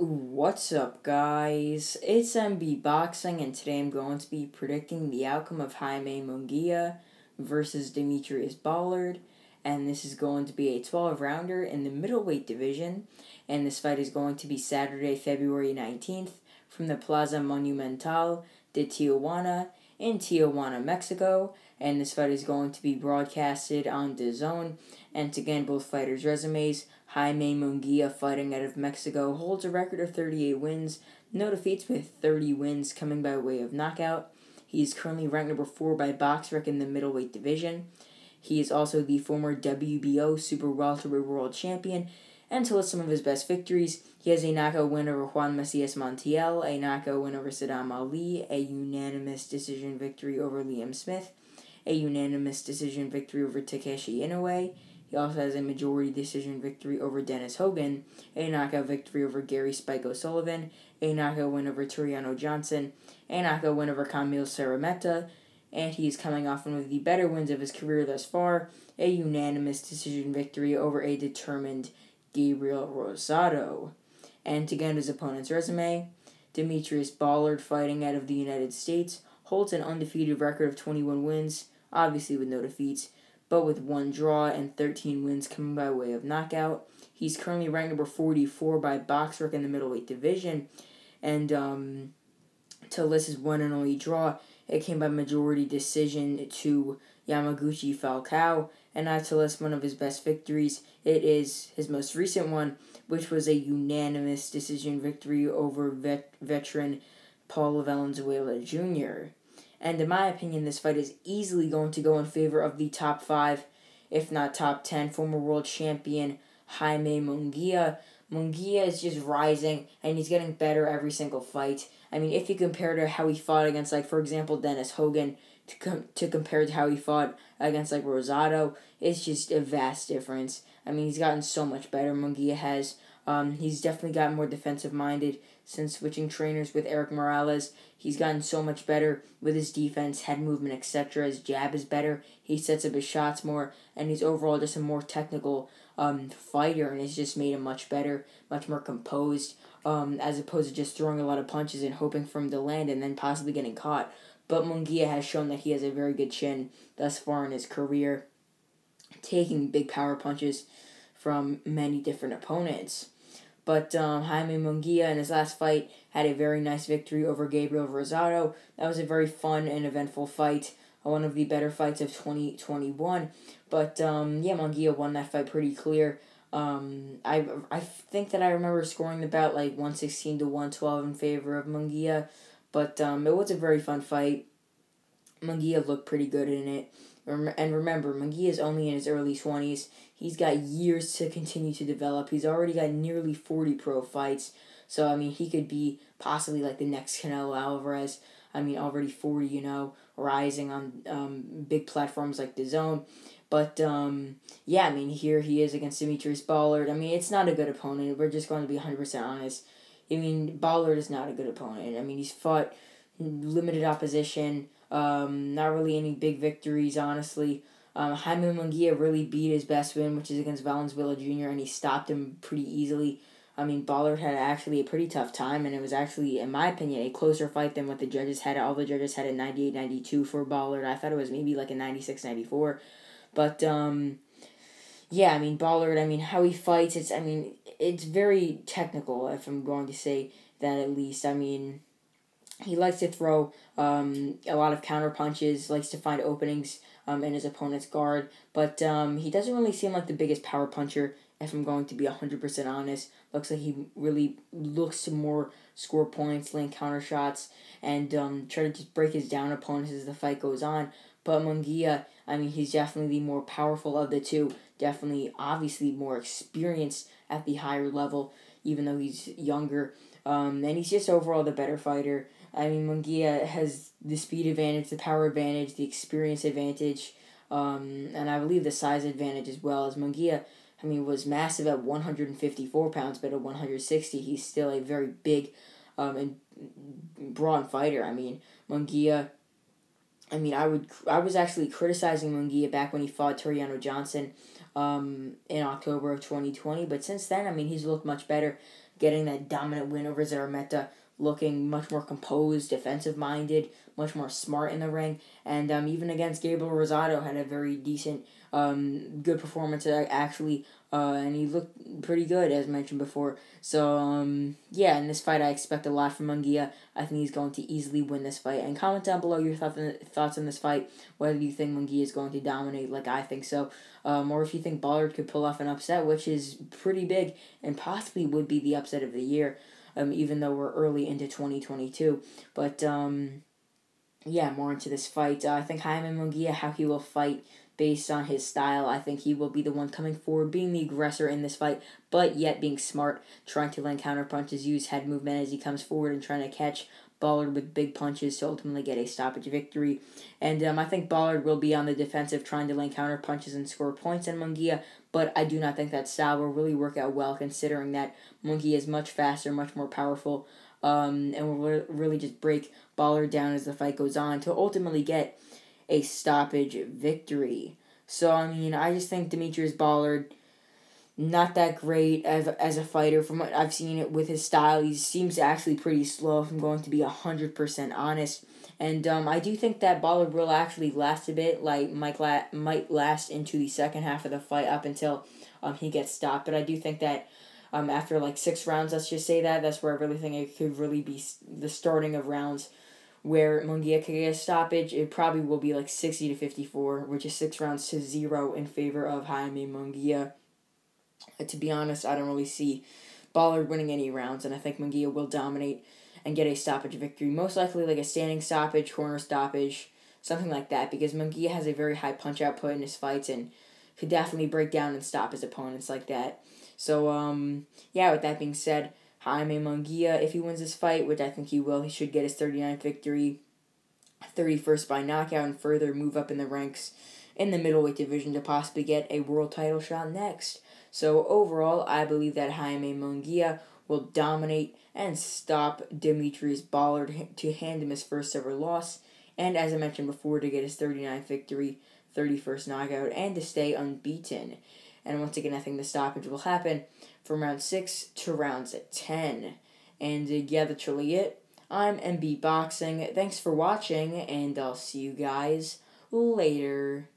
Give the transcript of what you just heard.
What's up, guys? It's MB Boxing, and today I'm going to be predicting the outcome of Jaime Munguia versus D'Mitrius Ballard, and this is going to be a 12-rounder in the middleweight division, and this fight is going to be Saturday, February 19th from the Plaza Monumental de Tijuana in Tijuana, Mexico, and this fight is going to be broadcasted on DAZN, and again, both fighters' resumes. Jaime Munguia, fighting out of Mexico, holds a record of 38 wins, no defeats, with 30 wins coming by way of knockout. He is currently ranked number 4 by BoxRec in the middleweight division. He is also the former WBO Super Welterweight World Champion, and to list some of his best victories, he has a knockout win over Juan Macias Montiel, a knockout win over Saddam Ali, a unanimous decision victory over Liam Smith, a unanimous decision victory over Takeshi Inoue. He also has a majority decision victory over Dennis Hogan, a knockout victory over Gary Spike O'Sullivan, a knockout win over Turiano Johnson, a knockout win over Camille Serrameta, and he is coming off one of the better wins of his career thus far, a unanimous decision victory over a determined Gabriel Rosado. And to get his opponent's resume, D'Mitrius Ballard, fighting out of the United States, holds an undefeated record of 21 wins, obviously with no defeats, but with 1 draw and 13 wins coming by way of knockout. He's currently ranked number 44 by BoxRec in the middleweight division, and to list his one and only draw, it came by majority decision to Yamaguchi Falcao, and not to list one of his best victories, it is his most recent one, which was a unanimous decision victory over veteran Paulo Valenzuela Jr., and in my opinion, this fight is easily going to go in favor of the top 5, if not top 10, former world champion Jaime Munguia. Munguia is just rising, and he's getting better every single fight. I mean, if you compare to how he fought against, like, for example, Dennis Hogan, to compare to how he fought against, like, Rosado, it's just a vast difference. I mean, he's gotten so much better, Munguia has. He's definitely gotten more defensive-minded since switching trainers with Eric Morales. He's gotten so much better with his defense, head movement, etc. His jab is better. He sets up his shots more, and he's overall just a more technical fighter, and it's just made him much better, much more composed, as opposed to just throwing a lot of punches and hoping for him to land and then possibly getting caught. But Munguia has shown that he has a very good chin thus far in his career, taking big power punches from many different opponents. But Jaime Munguia in his last fight had a very nice victory over Gabriel Rosado. That was a very fun and eventful fight, one of the better fights of 2021. But Munguia won that fight pretty clear. I think that I remember scoring the bout like 116 to 112 in favor of Munguia. But it was a very fun fight. Munguia looked pretty good in it. And remember, Munguia is only in his early 20s. He's got years to continue to develop. He's already got nearly 40 pro fights. So, I mean, he could be possibly like the next Canelo Alvarez. I mean, already 40, rising on big platforms like DAZN. But, I mean, here he is against D'Mitrius Ballard. I mean, it's not a good opponent. We're just going to be 100% honest. I mean, Ballard is not a good opponent. I mean, he's fought limited opposition. Not really any big victories, honestly. Jaime Munguia really beat his best win, which is against Valenzuela Jr., and he stopped him pretty easily. I mean, Ballard had actually a pretty tough time, and it was actually, in my opinion, a closer fight than what the judges had. All the judges had a 98-92 for Ballard. I thought it was maybe like a 96-94. But, I mean, Ballard, I mean, how he fights, it's very technical, if I'm going to say that at least. I mean, he likes to throw a lot of counter punches, likes to find openings in his opponent's guard, but he doesn't really seem like the biggest power puncher, if I'm going to be 100% honest. Looks like he really looks to more score points, land counter shots, and try to just break his down opponents as the fight goes on. But Munguia, I mean, he's definitely the more powerful of the two, definitely, obviously, more experienced at the higher level, even though he's younger, and he's just overall the better fighter. I mean, Munguia has the speed advantage, the power advantage, the experience advantage, and I believe the size advantage as well. As Munguia, I mean, was massive at 154 pounds, but at 160, he's still a very big and brawn fighter. I mean, Munguia, I was actually criticizing Munguia back when he fought Turiano Johnson in October of 2020, but since then, I mean, he's looked much better. getting that dominant win over Zarameta, looking much more composed, defensive-minded, much more smart in the ring, and even against Gabriel Rosado had a very decent, good performance actually, and he looked pretty good as mentioned before. So yeah, in this fight I expect a lot from Munguia. I think he's going to easily win this fight. And comment down below your thoughts on this fight. Whether you think Munguia is going to dominate like I think so, or if you think Ballard could pull off an upset, which is pretty big and possibly would be the upset of the year. Even though we're early into 2022. But, yeah, more into this fight. I think Jaime Munguia, how he will fight based on his style. I think he will be the one coming forward, being the aggressor in this fight, but yet being smart, trying to land counter punches, use head movement as he comes forward and trying to catch Ballard with big punches to ultimately get a stoppage victory. And I think Ballard will be on the defensive, trying to land counter punches and score points on Munguia, but I do not think that style will really work out well, considering that Munguia is much faster, much more powerful, and will really just break Ballard down as the fight goes on to ultimately get a stoppage victory. So, I mean, I just think D'Mitrius Ballard, not that great as a fighter. From what I've seen it with his style, he seems actually pretty slow, if I'm going to be 100% honest. And I do think that Ballard will actually last a bit, like might last into the second half of the fight up until he gets stopped. But I do think that after like 6 rounds, let's just say that's where I really think it could really be the starting of rounds where Munguia could get a stoppage. It probably will be like 60-54, which is 6-0 in favor of Jaime Munguia. To be honest, I don't really see Ballard winning any rounds, and I think Munguia will dominate and get a stoppage victory. Most likely like a standing stoppage, corner stoppage, something like that, because Munguia has a very high punch output in his fights and could definitely break down and stop his opponents like that. So, yeah, with that being said, Jaime Munguia, if he wins this fight, which I think he will, he should get his 39th victory, 31st by knockout, and further move up in the ranks in the middleweight division to possibly get a world title shot next. So overall, I believe that Jaime Munguia will dominate and stop D'Mitrius Ballard to hand him his first ever loss, and as I mentioned before, to get his 39th victory, 31st knockout, and to stay unbeaten. And once again, I think the stoppage will happen from round 6 to rounds 10. And yeah, that's really it. I'm MB Boxing. Thanks for watching, and I'll see you guys later.